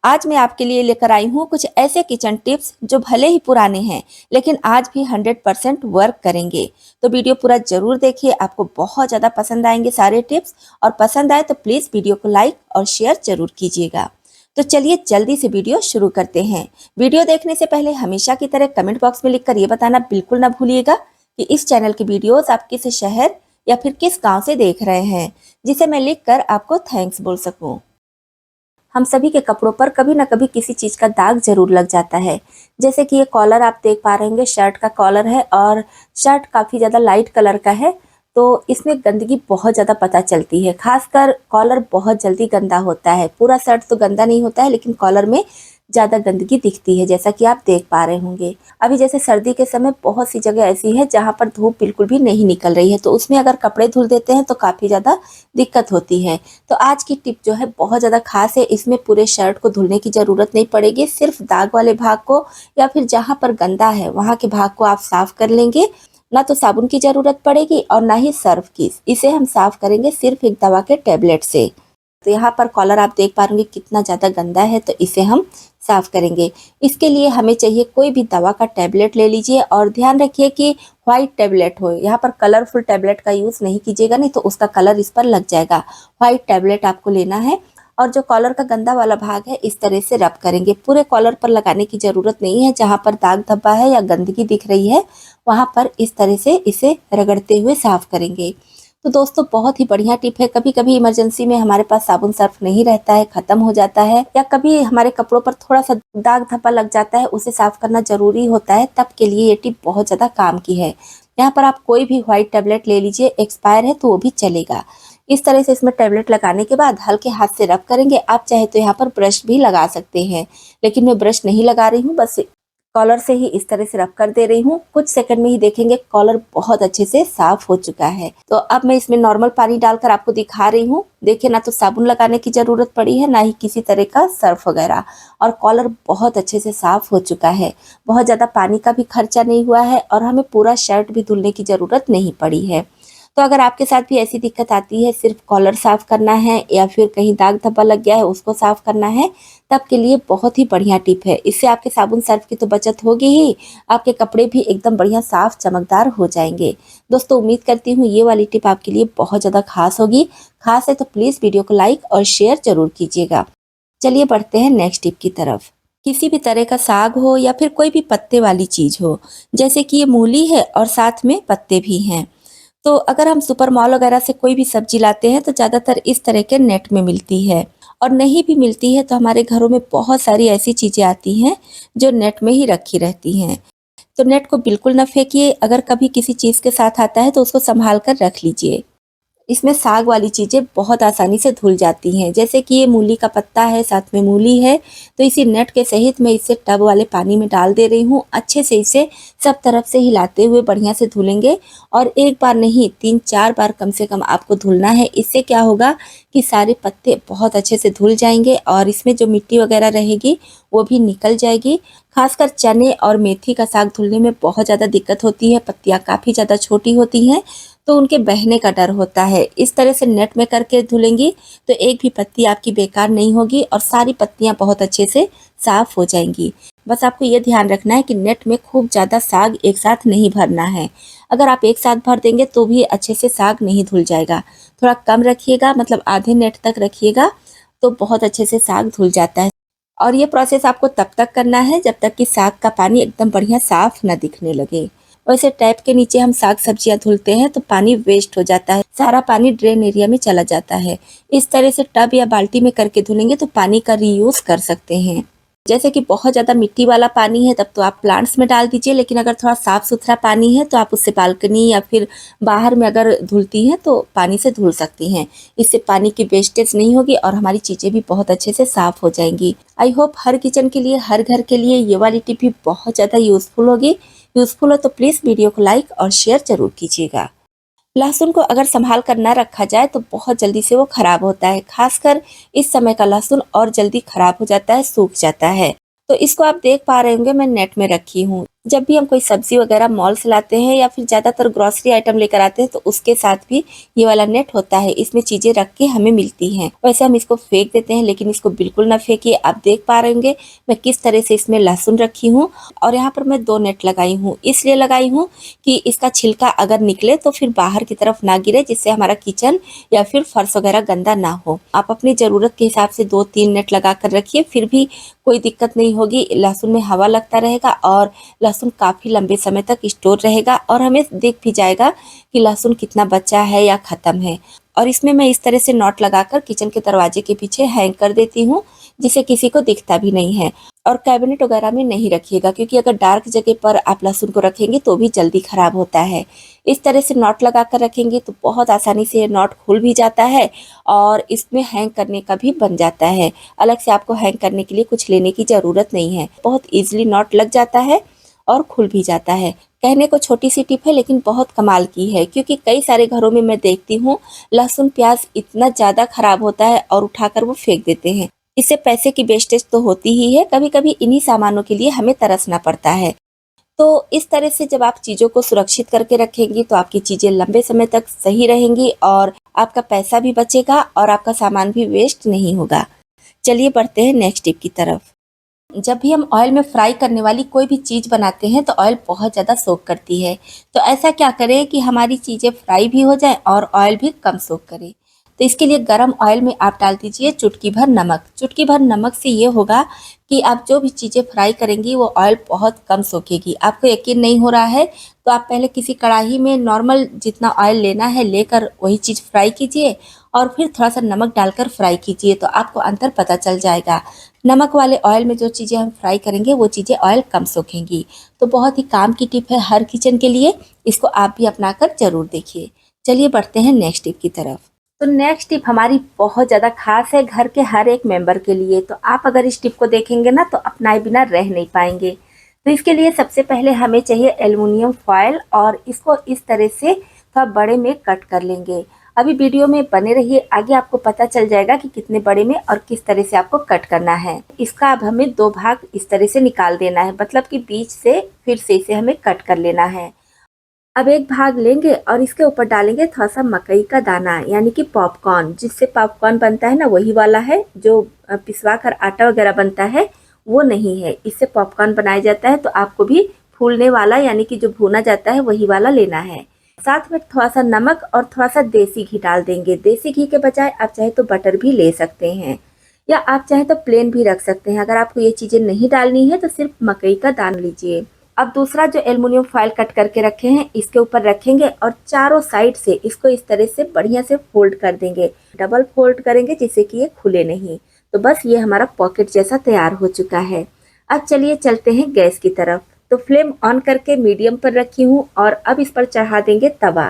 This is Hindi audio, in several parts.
आज मैं आपके लिए लेकर आई हूँ कुछ ऐसे किचन टिप्स जो भले ही पुराने हैं लेकिन आज भी 100% वर्क करेंगे। तो वीडियो पूरा जरूर देखिए, आपको बहुत ज़्यादा पसंद आएंगे सारे टिप्स। और पसंद आए तो प्लीज़ वीडियो को लाइक और शेयर जरूर कीजिएगा। तो चलिए जल्दी से वीडियो शुरू करते हैं। वीडियो देखने से पहले हमेशा की तरह कमेंट बॉक्स में लिखकर ये बताना बिल्कुल ना भूलिएगा कि इस चैनल की वीडियोस आप किस शहर या फिर किस गांव से देख रहे हैं, जिसे मैं लिखकर आपको थैंक्स बोल सकूं। हम सभी के कपड़ों पर कभी न कभी किसी चीज का दाग जरूर लग जाता है। जैसे कि ये कॉलर आप देख पा रहे होंगे, शर्ट का कॉलर है और शर्ट काफी ज्यादा लाइट कलर का है। तो इसमें गंदगी बहुत ज्यादा पता चलती है, खासकर कॉलर बहुत जल्दी गंदा होता है। पूरा शर्ट तो गंदा नहीं होता है लेकिन कॉलर में ज्यादा गंदगी दिखती है, जैसा कि आप देख पा रहे होंगे। अभी जैसे सर्दी के समय बहुत सी जगह ऐसी है जहां पर धूप बिल्कुल भी नहीं निकल रही है, तो उसमें अगर कपड़े धुल देते हैं तो काफी ज्यादा दिक्कत होती है। तो आज की टिप जो है बहुत ज़्यादा खास है। इसमें पूरे शर्ट को धुलने की ज़रूरत नहीं पड़ेगी, सिर्फ दाग वाले भाग को या फिर जहाँ पर गंदा है वहाँ के भाग को आप साफ कर लेंगे। ना तो साबुन की ज़रूरत पड़ेगी और ना ही सर्फ की। इसे हम साफ करेंगे सिर्फ एक दवा के टेबलेट से। तो यहाँ पर कॉलर आप देख पा रहे होंगे कितना ज़्यादा गंदा है, तो इसे हम साफ करेंगे। इसके लिए हमें चाहिए कोई भी दवा का टैबलेट ले लीजिए और ध्यान रखिए कि व्हाइट टैबलेट हो। यहाँ पर कलरफुल टैबलेट का यूज़ नहीं कीजिएगा, नहीं तो उसका कलर इस पर लग जाएगा। व्हाइट टैबलेट आपको लेना है और जो कॉलर का गंदा वाला भाग है इस तरह से रब करेंगे। पूरे कॉलर पर लगाने की ज़रूरत नहीं है, जहाँ पर दाग धब्बा है या गंदगी दिख रही है वहाँ पर इस तरह से इसे रगड़ते हुए साफ करेंगे। तो दोस्तों बहुत ही बढ़िया टिप है। कभी कभी इमरजेंसी में हमारे पास साबुन सर्फ नहीं रहता है, खत्म हो जाता है, या कभी हमारे कपड़ों पर थोड़ा सा दाग धब्बा लग जाता है, उसे साफ करना जरूरी होता है, तब के लिए ये टिप बहुत ज्यादा काम की है। यहाँ पर आप कोई भी व्हाइट टैबलेट ले लीजिए, एक्सपायर है तो वो भी चलेगा। इस तरह से इसमें टैबलेट लगाने के बाद हल्के हाथ से रब करेंगे। आप चाहे तो यहाँ पर ब्रश भी लगा सकते हैं, लेकिन मैं ब्रश नहीं लगा रही हूँ, बस कॉलर से ही इस तरह से रब कर दे रही हूँ। कुछ सेकंड में ही देखेंगे कॉलर बहुत अच्छे से साफ हो चुका है। तो अब मैं इसमें नॉर्मल पानी डालकर आपको दिखा रही हूँ। देखिए, ना तो साबुन लगाने की जरूरत पड़ी है ना ही किसी तरह का सर्फ वगैरह, और कॉलर बहुत अच्छे से साफ हो चुका है। बहुत ज्यादा पानी का भी खर्चा नहीं हुआ है और हमें पूरा शर्ट भी धुलने की जरूरत नहीं पड़ी है। तो अगर आपके साथ भी ऐसी दिक्कत आती है, सिर्फ कॉलर साफ करना है या फिर कहीं दाग धब्बा लग गया है उसको साफ करना है, तब के लिए बहुत ही बढ़िया टिप है। इससे आपके साबुन सर्फ की तो बचत होगी ही, आपके कपड़े भी एकदम बढ़िया साफ चमकदार हो जाएंगे। दोस्तों उम्मीद करती हूँ ये वाली टिप आपके लिए बहुत ज़्यादा खास होगी। खास है तो प्लीज़ वीडियो को लाइक और शेयर जरूर कीजिएगा। चलिए बढ़ते हैं नेक्स्ट टिप की तरफ। किसी भी तरह का साग हो या फिर कोई भी पत्ते वाली चीज़ हो, जैसे कि ये मूली है और साथ में पत्ते भी हैं। तो अगर हम सुपर मॉल वगैरह से कोई भी सब्जी लाते हैं तो ज़्यादातर इस तरह के नेट में मिलती है, और नहीं भी मिलती है तो हमारे घरों में बहुत सारी ऐसी चीज़ें आती हैं जो नेट में ही रखी रहती हैं। तो नेट को बिल्कुल ना फेंकिए, अगर कभी किसी चीज़ के साथ आता है तो उसको संभाल कर रख लीजिए। इसमें साग वाली चीज़ें बहुत आसानी से धुल जाती हैं। जैसे कि ये मूली का पत्ता है, साथ में मूली है, तो इसी नेट के सहित मैं इसे टब वाले पानी में डाल दे रही हूँ। अच्छे से इसे सब तरफ से हिलाते हुए बढ़िया से धुलेंगे, और एक बार नहीं 3-4 बार कम से कम आपको धुलना है। इससे क्या होगा कि सारे पत्ते बहुत अच्छे से धुल जाएंगे और इसमें जो मिट्टी वगैरह रहेगी वो भी निकल जाएगी। खासकर चने और मेथी का साग धुलने में बहुत ज़्यादा दिक्कत होती है, पत्तियाँ काफ़ी ज़्यादा छोटी होती हैं तो उनके बहने का डर होता है। इस तरह से नेट में करके धुलेंगी तो एक भी पत्ती आपकी बेकार नहीं होगी और सारी पत्तियां बहुत अच्छे से साफ हो जाएंगी। बस आपको ये ध्यान रखना है कि नेट में खूब ज़्यादा साग एक साथ नहीं भरना है। अगर आप एक साथ भर देंगे तो भी अच्छे से साग नहीं धुल जाएगा। थोड़ा कम रखिएगा, मतलब आधे नेट तक रखिएगा, तो बहुत अच्छे से साग धुल जाता है। और ये प्रोसेस आपको तब तक करना है जब तक कि साग का पानी एकदम बढ़िया साफ न दिखने लगे। वैसे टैप के नीचे हम साग सब्जियां धुलते हैं तो पानी वेस्ट हो जाता है, सारा पानी ड्रेन एरिया में चला जाता है। इस तरह से टब या बाल्टी में करके धुलेंगे तो पानी का रीयूज कर सकते हैं। जैसे कि बहुत ज़्यादा मिट्टी वाला पानी है तब तो आप प्लांट्स में डाल दीजिए, लेकिन अगर थोड़ा साफ सुथरा पानी है तो आप उससे बालकनी या फिर बाहर में अगर धुलती हैं तो पानी से धुल सकती हैं। इससे पानी की वेस्टेज नहीं होगी और हमारी चीज़ें भी बहुत अच्छे से साफ हो जाएंगी। आई होप हर किचन के लिए, हर घर के लिए ये वाली टिप भी बहुत ज़्यादा यूज़फुल होगी। यूज़फुल हो तो प्लीज़ वीडियो को लाइक और शेयर जरूर कीजिएगा। लहसुन को अगर संभाल कर ना रखा जाए तो बहुत जल्दी से वो खराब होता है। खासकर इस समय का लहसुन और जल्दी खराब हो जाता है, सूख जाता है। तो इसको आप देख पा रहे होंगे मैं नेट में रखी हूँ। जब भी हम कोई सब्जी वगैरह मॉल से लाते हैं या फिर ज़्यादातर ग्रोसरी आइटम लेकर आते हैं तो उसके साथ भी ये वाला नेट होता है, इसमें चीज़ें रख के हमें मिलती हैं। वैसे हम इसको फेंक देते हैं, लेकिन इसको बिल्कुल ना फेंकिए। आप देख पा रहे होंगे मैं किस तरह से इसमें लहसुन रखी हूँ, और यहाँ पर मैं 2 नेट लगाई हूँ। इसलिए लगाई हूँ कि इसका छिलका अगर निकले तो फिर बाहर की तरफ ना गिरे, जिससे हमारा किचन या फिर फर्श वगैरह गंदा ना हो। आप अपनी ज़रूरत के हिसाब से 2-3 नेट लगा कर रखिए, फिर भी कोई दिक्कत नहीं होगी। लहसुन में हवा लगता रहेगा और लहसुन काफ़ी लंबे समय तक स्टोर रहेगा, और हमें दिख भी जाएगा कि लहसुन कितना बचा है या ख़त्म है। और इसमें मैं इस तरह से नॉट लगाकर किचन के दरवाजे के पीछे हैंग कर देती हूँ, जिससे किसी को दिखता भी नहीं है। और कैबिनेट वगैरह में नहीं रखिएगा, क्योंकि अगर डार्क जगह पर आप लहसुन को रखेंगे तो भी जल्दी ख़राब होता है। इस तरह से नॉट लगा कर रखेंगे तो बहुत आसानी से ये नॉट खुल भी जाता है, और इसमें हैंग करने का भी बन जाता है। अलग से आपको हैंग करने के लिए कुछ लेने की ज़रूरत नहीं है। बहुत ईजिली नॉट लग जाता है और खुल भी जाता है। कहने को छोटी सी टिप है, लेकिन बहुत कमाल की है, क्योंकि कई सारे घरों में मैं देखती हूँ लहसुन प्याज इतना ज़्यादा खराब होता है और उठाकर वो फेंक देते हैं। इससे पैसे की वेस्टेज तो होती ही है, कभी कभी इन्हीं सामानों के लिए हमें तरसना पड़ता है। तो इस तरह से जब आप चीज़ों को सुरक्षित करके रखेंगी तो आपकी चीज़ें लंबे समय तक सही रहेंगी, और आपका पैसा भी बचेगा और आपका सामान भी वेस्ट नहीं होगा। चलिए बढ़ते हैं नेक्स्ट टिप की तरफ। जब भी हम ऑयल में फ्राई करने वाली कोई भी चीज़ बनाते हैं तो ऑयल बहुत ज़्यादा सोक करती है। तो ऐसा क्या करें कि हमारी चीज़ें फ्राई भी हो जाए और ऑयल भी कम सोक करे। तो इसके लिए गरम ऑयल में आप डाल दीजिए चुटकी भर नमक। चुटकी भर नमक से ये होगा कि आप जो भी चीज़ें फ्राई करेंगी वो ऑयल बहुत कम सोखेगी। आपको यकीन नहीं हो रहा है तो आप पहले किसी कढ़ाई में नॉर्मल जितना ऑयल लेना है लेकर वही चीज़ फ्राई कीजिए, और फिर थोड़ा सा नमक डालकर फ्राई कीजिए, तो आपको अंतर पता चल जाएगा। नमक वाले ऑयल में जो चीज़ें हम फ्राई करेंगे वो चीज़ें ऑयल कम सोखेंगी। तो बहुत ही काम की टिप है हर किचन के लिए, इसको आप भी अपना कर ज़रूर देखिए। चलिए बढ़ते हैं नेक्स्ट टिप की तरफ। तो नेक्स्ट टिप हमारी बहुत ज़्यादा खास है घर के हर एक मेंबर के लिए। तो आप अगर इस टिप को देखेंगे ना तो अपनाए बिना रह नहीं पाएंगे। तो इसके लिए सबसे पहले हमें चाहिए एल्युमिनियम फॉयल, और इसको इस तरह से थोड़ा बड़े में कट कर लेंगे। अभी वीडियो में बने रहिए, आगे आपको पता चल जाएगा कि कितने बड़े में और किस तरह से आपको कट करना है। इसका अब हमें 2 भाग इस तरह से निकाल देना है, मतलब कि बीच से फिर से इसे हमें कट कर लेना है। अब एक भाग लेंगे और इसके ऊपर डालेंगे थोड़ा सा मकई का दाना, यानी कि पॉपकॉर्न। जिससे पॉपकॉर्न बनता है ना वही वाला है, जो पिसवा कर आटा वगैरह बनता है वो नहीं है। इससे पॉपकॉर्न बनाया जाता है। तो आपको भी फूलने वाला यानी कि जो भुना जाता है वही वाला लेना है। साथ में थोड़ा सा नमक और थोड़ा सा देसी घी डाल देंगे। देसी घी के बजाय आप चाहे तो बटर भी ले सकते हैं, या आप चाहे तो प्लेन भी रख सकते हैं। अगर आपको ये चीज़ें नहीं डालनी है तो सिर्फ मकई का दाना लीजिए। अब दूसरा जो एल्युमिनियम फॉयल कट करके रखे हैं इसके ऊपर रखेंगे, और चारों साइड से इसको इस तरह से बढ़िया से फोल्ड कर देंगे। डबल फोल्ड करेंगे जिससे कि ये खुले नहीं। तो बस ये हमारा पॉकेट जैसा तैयार हो चुका है। अब चलिए चलते हैं गैस की तरफ। तो फ्लेम ऑन करके मीडियम पर रखी हूँ, और अब इस पर चढ़ा देंगे तवा।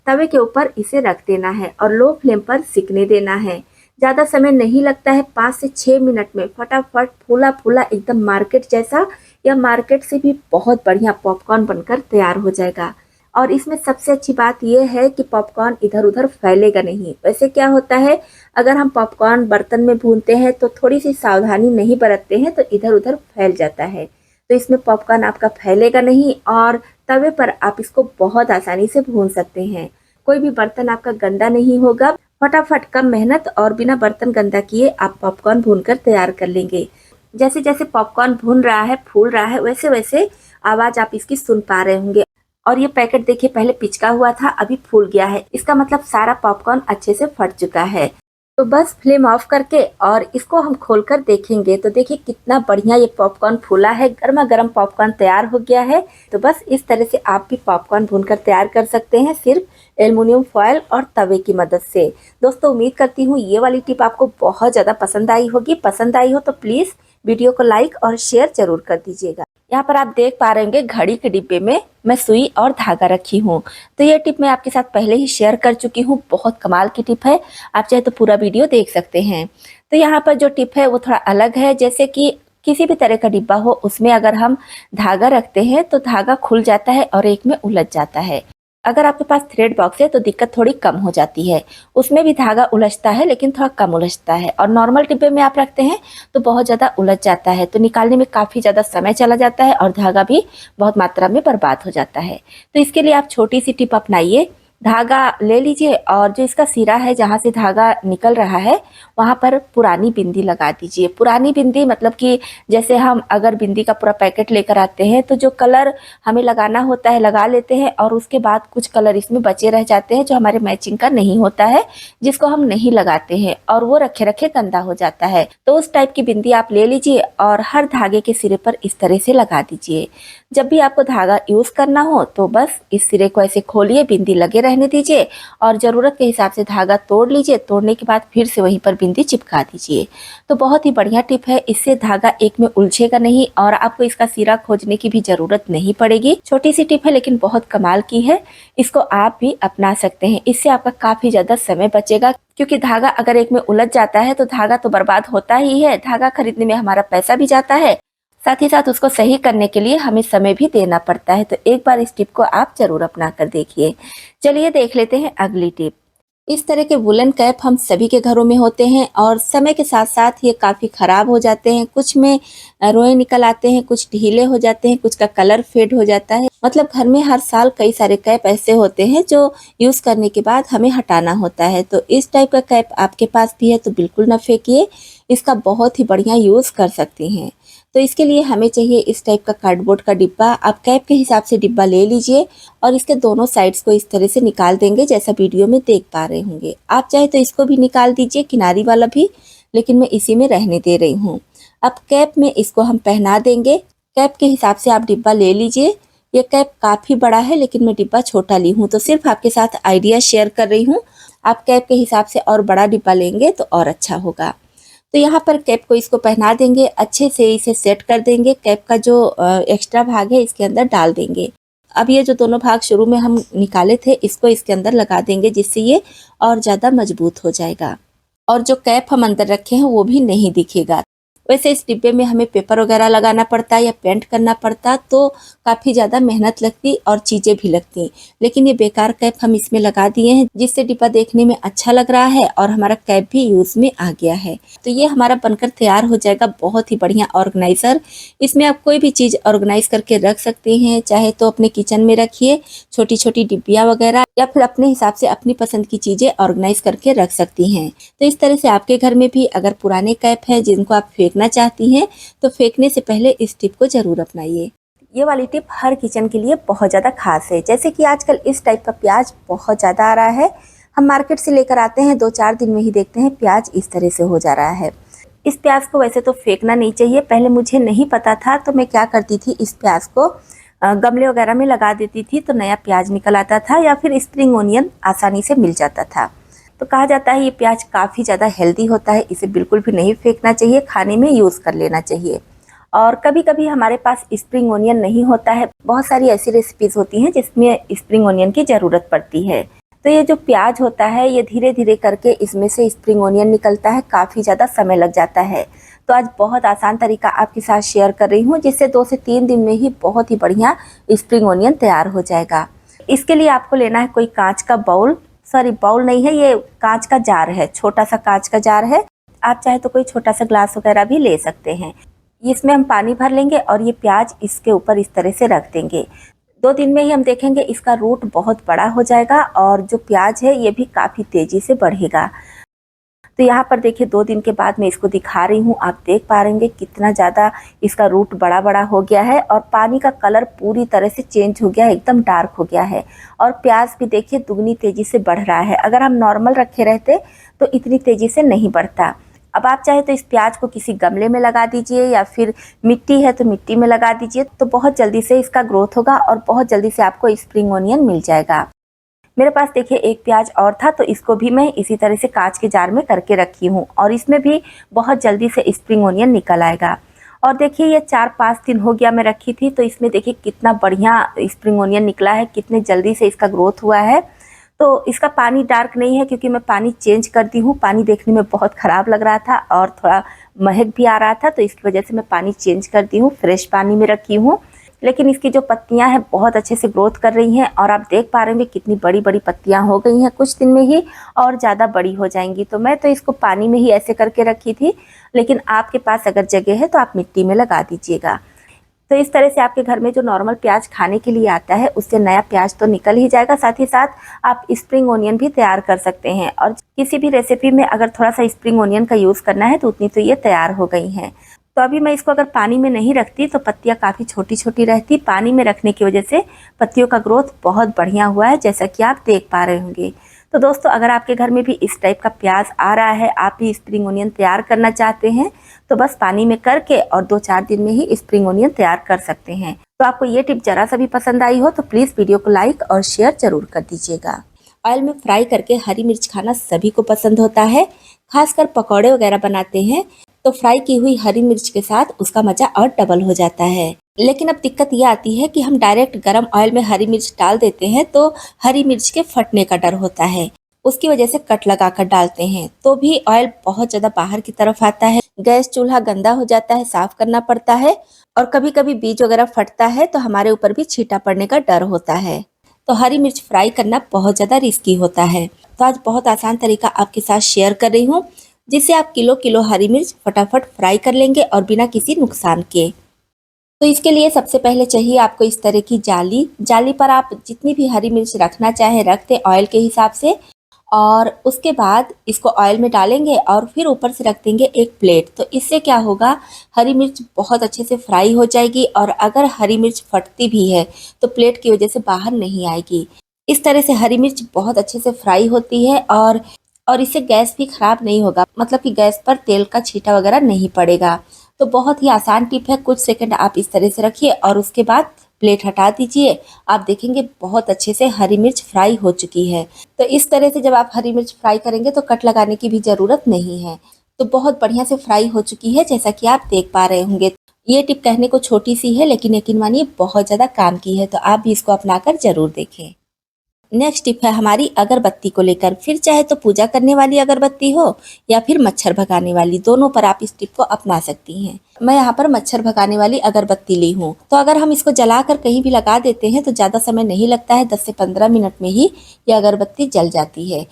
तवे के ऊपर इसे रख देना है और लो फ्लेम पर सिकने देना है। ज़्यादा समय नहीं लगता है, 5 से 6 मिनट में फटाफट फूला फूला एकदम मार्केट जैसा या मार्केट से भी बहुत बढ़िया पॉपकॉर्न बनकर तैयार हो जाएगा। और इसमें सबसे अच्छी बात यह है कि पॉपकॉर्न इधर उधर फैलेगा नहीं। वैसे क्या होता है, अगर हम पॉपकॉर्न बर्तन में भूनते हैं तो थोड़ी सी सावधानी नहीं बरतते हैं तो इधर उधर फैल जाता है। तो इसमें पॉपकॉर्न आपका फैलेगा नहीं, और तवे पर आप इसको बहुत आसानी से भून सकते हैं। कोई भी बर्तन आपका गंदा नहीं होगा। फटाफट कम मेहनत और बिना बर्तन गंदा किए आप पॉपकॉर्न भूनकर तैयार कर लेंगे। जैसे जैसे पॉपकॉर्न भून रहा है, फूल रहा है, वैसे वैसे आवाज़ आप इसकी सुन पा रहे होंगे। और ये पैकेट देखिए पहले पिचका हुआ था, अभी फूल गया है। इसका मतलब सारा पॉपकॉर्न अच्छे से फट चुका है। तो बस फ्लेम ऑफ करके और इसको हम खोलकर देखेंगे तो देखिए कितना बढ़िया ये पॉपकॉर्न फूला है। गर्मा गर्म पॉपकॉर्न तैयार हो गया है। तो बस इस तरह से आप भी पॉपकॉर्न भूनकर तैयार कर सकते हैं, सिर्फ एल्युमिनियम फॉयल और तवे की मदद से। दोस्तों उम्मीद करती हूँ ये वाली टिप आपको बहुत ज़्यादा पसंद आई होगी। पसंद आई हो तो प्लीज़ वीडियो को लाइक और शेयर जरूर कर दीजिएगा। यहाँ पर आप देख पा रहे होंगे घड़ी के डिब्बे में मैं सुई और धागा रखी हूँ। तो ये टिप मैं आपके साथ पहले ही शेयर कर चुकी हूँ। बहुत कमाल की टिप है, आप चाहे तो पूरा वीडियो देख सकते हैं। तो यहाँ पर जो टिप है वो थोड़ा अलग है। जैसे कि किसी भी तरह का डिब्बा हो उसमें अगर हम धागा रखते हैं तो धागा खुल जाता है और एक में उलझ जाता है। अगर आपके पास थ्रेड बॉक्स है तो दिक्कत थोड़ी कम हो जाती है, उसमें भी धागा उलझता है लेकिन थोड़ा कम उलझता है, और नॉर्मल डिब्बे में आप रखते हैं तो बहुत ज़्यादा उलझ जाता है, तो निकालने में काफ़ी ज़्यादा समय चला जाता है और धागा भी बहुत मात्रा में बर्बाद हो जाता है। तो इसके लिए आप छोटी सी टिप अपनाइए। धागा ले लीजिए और जो इसका सिरा है जहाँ से धागा निकल रहा है वहाँ पर पुरानी बिंदी लगा दीजिए। पुरानी बिंदी मतलब कि जैसे हम अगर बिंदी का पूरा पैकेट लेकर आते हैं तो जो कलर हमें लगाना होता है लगा लेते हैं, और उसके बाद कुछ कलर इसमें बचे रह जाते हैं जो हमारे मैचिंग का नहीं होता है, जिसको हम नहीं लगाते हैं और वो रखे रखे गंदा हो जाता है। तो उस टाइप की बिंदी आप ले लीजिए और हर धागे के सिरे पर इस तरह से लगा दीजिए। जब भी आपको धागा यूज करना हो तो बस इस सिरे को ऐसे खोलिए, बिंदी लगे रहने दीजिए और ज़रूरत के हिसाब से धागा तोड़ लीजिए। तोड़ने के बाद फिर से वहीं पर बिंदी चिपका दीजिए। तो बहुत ही बढ़िया टिप है, इससे धागा एक में उलझेगा नहीं और आपको इसका सिरा खोजने की भी ज़रूरत नहीं पड़ेगी। छोटी सी टिप है लेकिन बहुत कमाल की है, इसको आप भी अपना सकते हैं। इससे आपका काफ़ी ज़्यादा समय बचेगा, क्योंकि धागा अगर एक में उलझ जाता है तो धागा तो बर्बाद होता ही है, धागा खरीदने में हमारा पैसा भी जाता है, साथ ही साथ उसको सही करने के लिए हमें समय भी देना पड़ता है। तो एक बार इस टिप को आप जरूर अपना कर देखिए। चलिए देख लेते हैं अगली टिप। इस तरह के वुलन कैप हम सभी के घरों में होते हैं और समय के साथ साथ ये काफ़ी ख़राब हो जाते हैं। कुछ में रोए निकल आते हैं, कुछ ढीले हो जाते हैं, कुछ का कलर फेड हो जाता है। मतलब घर में हर साल कई सारे कैप ऐसे होते हैं जो यूज़ करने के बाद हमें हटाना होता है। तो इस टाइप का कैप आपके पास भी है तो बिल्कुल ना फेंकिए, इसका बहुत ही बढ़िया यूज़ कर सकते हैं। तो इसके लिए हमें चाहिए इस टाइप का कार्डबोर्ड का डिब्बा। आप कैप के हिसाब से डिब्बा ले लीजिए और इसके दोनों साइड्स को इस तरह से निकाल देंगे जैसा वीडियो में देख पा रहे होंगे। आप चाहे तो इसको भी निकाल दीजिए, किनारी वाला भी, लेकिन मैं इसी में रहने दे रही हूँ। अब कैप में इसको हम पहना देंगे। कैप के हिसाब से आप डिब्बा ले लीजिए। ये कैप काफ़ी बड़ा है लेकिन मैं डिब्बा छोटा ली हूँ, तो सिर्फ आपके साथ आइडिया शेयर कर रही हूँ। आप कैप के हिसाब से और बड़ा डिब्बा लेंगे तो और अच्छा होगा। तो यहाँ पर कैप को इसको पहना देंगे, अच्छे से इसे सेट कर देंगे। कैप का जो एक्स्ट्रा भाग है इसके अंदर डाल देंगे। अब ये जो दोनों भाग शुरू में हम निकाले थे इसको इसके अंदर लगा देंगे, जिससे ये और ज़्यादा मजबूत हो जाएगा और जो कैप हम अंदर रखे हैं वो भी नहीं दिखेगा। वैसे इस डिब्बे में हमें पेपर वगैरह लगाना पड़ता या पेंट करना पड़ता तो काफ़ी ज़्यादा मेहनत लगती और चीज़ें भी लगती, लेकिन ये बेकार कैप हम इसमें लगा दिए हैं जिससे डिब्बा देखने में अच्छा लग रहा है और हमारा कैप भी यूज़ में आ गया है। तो ये हमारा बनकर तैयार हो जाएगा, बहुत ही बढ़िया ऑर्गेनाइज़र। इसमें आप कोई भी चीज़ ऑर्गेनाइज करके रख सकते हैं, चाहे तो अपने किचन में रखिए छोटी छोटी डिब्बियाँ वगैरह, या फिर अपने हिसाब से अपनी पसंद की चीज़ें ऑर्गेनाइज करके रख सकती हैं। तो इस तरह से आपके घर में भी अगर पुराने कैप हैं जिनको आप फेंकना चाहती हैं तो फेंकने से पहले इस टिप को ज़रूर अपनाइए। ये वाली टिप हर किचन के लिए बहुत ज़्यादा खास है। जैसे कि आजकल इस टाइप का प्याज बहुत ज़्यादा आ रहा है, हम मार्केट से लेकर आते हैं, 2-4 दिन में ही देखते हैं प्याज इस तरह से हो जा रहा है। इस प्याज को वैसे तो फेंकना नहीं चाहिए। पहले मुझे नहीं पता था तो मैं क्या करती थी, इस प्याज को गमले वगैरह में लगा देती थी तो नया प्याज निकल आता था, या फिर स्प्रिंग ओनियन आसानी से मिल जाता था। तो कहा जाता है ये प्याज काफ़ी ज़्यादा हेल्दी होता है, इसे बिल्कुल भी नहीं फेंकना चाहिए, खाने में यूज़ कर लेना चाहिए। और कभी कभी हमारे पास स्प्रिंग ओनियन नहीं होता है, बहुत सारी ऐसी रेसिपीज़ होती हैं जिसमें स्प्रिंग ओनियन की ज़रूरत पड़ती है। तो ये जो प्याज होता है ये धीरे धीरे करके इसमें से स्प्रिंग ओनियन निकलता है, काफ़ी ज़्यादा समय लग जाता है। तो आज बहुत आसान तरीका आपके साथ शेयर कर रही हूँ जिससे 2 से 3 दिन में ही बहुत ही बढ़िया स्प्रिंग ओनियन तैयार हो जाएगा। इसके लिए आपको लेना है कोई कांच का बाउल, सॉरी बाउल नहीं है, ये कांच का जार है, छोटा सा कांच का जार है। आप चाहे तो कोई छोटा सा ग्लास वगैरह भी ले सकते हैं। इसमें हम पानी भर लेंगे और ये प्याज इसके ऊपर इस तरह से रख देंगे। 2 दिन में ही हम देखेंगे इसका रूट बहुत बड़ा हो जाएगा और जो प्याज है ये भी काफ़ी तेज़ी से बढ़ेगा। तो यहाँ पर देखिए 2 दिन के बाद मैं इसको दिखा रही हूँ, आप देख पा रहे होंगे कितना ज़्यादा इसका रूट बड़ा बड़ा हो गया है और पानी का कलर पूरी तरह से चेंज हो गया है, एकदम डार्क हो गया है। और प्याज भी देखिए दुगनी तेज़ी से बढ़ रहा है। अगर हम नॉर्मल रखे रहते तो इतनी तेज़ी से नहीं बढ़ता। अब आप चाहे तो इस प्याज को किसी गमले में लगा दीजिए या फिर मिट्टी है तो मिट्टी में लगा दीजिए, तो बहुत जल्दी से इसका ग्रोथ होगा और बहुत जल्दी से आपको स्प्रिंग ओनियन मिल जाएगा। मेरे पास देखिए एक प्याज और था तो इसको भी मैं इसी तरह से कांच के जार में करके रखी हूँ और इसमें भी बहुत जल्दी से स्प्रिंग ओनियन निकल आएगा। और देखिए ये 4-5 दिन हो गया मैं रखी थी तो इसमें देखिए कितना बढ़िया स्प्रिंग ओनियन निकला है, कितने जल्दी से इसका ग्रोथ हुआ है। तो इसका पानी डार्क नहीं है क्योंकि मैं पानी चेंज करती हूँ, पानी देखने में बहुत ख़राब लग रहा था और थोड़ा महक भी आ रहा था तो इसकी वजह से मैं पानी चेंज करती हूँ, फ्रेश पानी में रखी हूँ। लेकिन इसकी जो पत्तियां हैं बहुत अच्छे से ग्रोथ कर रही हैं और आप देख पा रहे होंगे कितनी बड़ी बड़ी पत्तियां हो गई हैं, कुछ दिन में ही और ज़्यादा बड़ी हो जाएंगी। तो मैं तो इसको पानी में ही ऐसे करके रखी थी, लेकिन आपके पास अगर जगह है तो आप मिट्टी में लगा दीजिएगा। तो इस तरह से आपके घर में जो नॉर्मल प्याज खाने के लिए आता है उससे नया प्याज तो निकल ही जाएगा, साथ ही साथ आप स्प्रिंग ओनियन भी तैयार कर सकते हैं। और किसी भी रेसिपी में अगर थोड़ा सा स्प्रिंग ओनियन का यूज़ करना है तो उतनी तो ये तैयार हो गई हैं। तो अभी मैं इसको अगर पानी में नहीं रखती तो पत्तियाँ काफ़ी छोटी छोटी रहती, पानी में रखने की वजह से पत्तियों का ग्रोथ बहुत बढ़िया हुआ है, जैसा कि आप देख पा रहे होंगे। तो दोस्तों, अगर आपके घर में भी इस टाइप का प्याज आ रहा है, आप भी स्प्रिंग ओनियन तैयार करना चाहते हैं, तो बस पानी में करके और 2-4 दिन में ही स्प्रिंग ओनियन तैयार कर सकते हैं। तो आपको ये टिप जरा सा भी पसंद आई हो तो प्लीज़ वीडियो को लाइक और शेयर जरूर कर दीजिएगा। ऑयल में फ्राई करके हरी मिर्च खाना सभी को पसंद होता है, खासकर पकौड़े वगैरह बनाते हैं तो फ्राई की हुई हरी मिर्च के साथ उसका मजा और डबल हो जाता है। लेकिन अब दिक्कत ये आती है कि हम डायरेक्ट गरम ऑयल में हरी मिर्च डाल देते हैं तो हरी मिर्च के फटने का डर होता है, उसकी वजह से कट लगाकर डालते हैं तो भी ऑयल बहुत ज़्यादा बाहर की तरफ आता है, गैस चूल्हा गंदा हो जाता है, साफ करना पड़ता है और कभी कभी बीज वगैरह फटता है तो हमारे ऊपर भी छींटा पड़ने का डर होता है। तो हरी मिर्च फ्राई करना बहुत ज़्यादा रिस्की होता है। तो आज बहुत आसान तरीका आपके साथ शेयर कर रही हूँ, जिससे आप किलो किलो हरी मिर्च फटाफट फ्राई कर लेंगे और बिना किसी नुकसान के। तो इसके लिए सबसे पहले चाहिए आपको इस तरह की जाली। जाली पर आप जितनी भी हरी मिर्च रखना चाहें रख दें ऑयल के हिसाब से, और उसके बाद इसको ऑयल में डालेंगे और फिर ऊपर से रख देंगे एक प्लेट। तो इससे क्या होगा, हरी मिर्च बहुत अच्छे से फ्राई हो जाएगी और अगर हरी मिर्च फटती भी है तो प्लेट की वजह से बाहर नहीं आएगी। इस तरह से हरी मिर्च बहुत अच्छे से फ्राई होती है और इससे गैस भी खराब नहीं होगा, मतलब कि गैस पर तेल का छींटा वगैरह नहीं पड़ेगा। तो बहुत ही आसान टिप है, कुछ सेकंड आप इस तरह से रखिए और उसके बाद प्लेट हटा दीजिए। आप देखेंगे बहुत अच्छे से हरी मिर्च फ्राई हो चुकी है। तो इस तरह से जब आप हरी मिर्च फ्राई करेंगे तो कट लगाने की भी ज़रूरत नहीं है। तो बहुत बढ़िया से फ्राई हो चुकी है, जैसा कि आप देख पा रहे होंगे। ये टिप कहने को छोटी सी है लेकिन यकीन मानिए बहुत ज़्यादा काम की है, तो आप भी इसको अपनाकर ज़रूर देखें। नेक्स्ट टिप है हमारी अगरबत्ती को लेकर। फिर चाहे तो पूजा करने वाली अगरबत्ती हो या फिर मच्छर भगाने वाली, दोनों पर आप इस टिप को अपना सकती हैं। मैं यहाँ पर मच्छर भगाने वाली अगरबत्ती ली हूँ। तो अगर हम इसको जलाकर कहीं भी लगा देते हैं तो ज़्यादा समय नहीं लगता है, 10 से 15 मिनट में ही ये अगरबत्ती जल जाती है।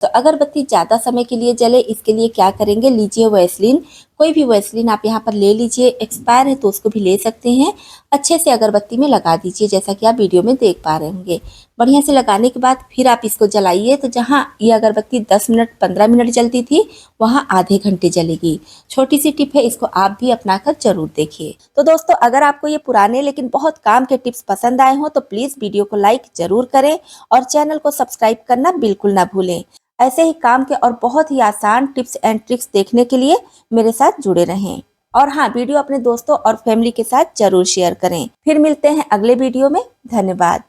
तो अगरबत्ती ज़्यादा समय के लिए जले, इसके लिए क्या करेंगे, लीजिए वैसलीन, कोई भी वैसलीन आप यहाँ पर ले लीजिए, एक्सपायर है तो उसको भी ले सकते हैं। अच्छे से अगरबत्ती में लगा दीजिए, जैसा कि आप वीडियो में देख पा रहे होंगे। बढ़िया से लगाने के बाद फिर आप इसको जलाइए। तो जहाँ ये अगरबत्ती 10 मिनट 15 मिनट जलती थी वहाँ आधे घंटे जलेगी। छोटी सी टिप है, इसको आप भी अपनाकर जरूर देखिए। तो दोस्तों, अगर आपको ये पुराने लेकिन बहुत काम के टिप्स पसंद आए हों तो प्लीज़ वीडियो को लाइक जरूर करें और चैनल को सब्सक्राइब करना बिल्कुल ना भूलें। ऐसे ही काम के और बहुत ही आसान टिप्स एंड ट्रिक्स देखने के लिए मेरे साथ जुड़े रहें। और हाँ, वीडियो अपने दोस्तों और फैमिली के साथ जरूर शेयर करें। फिर मिलते हैं अगले वीडियो में। धन्यवाद।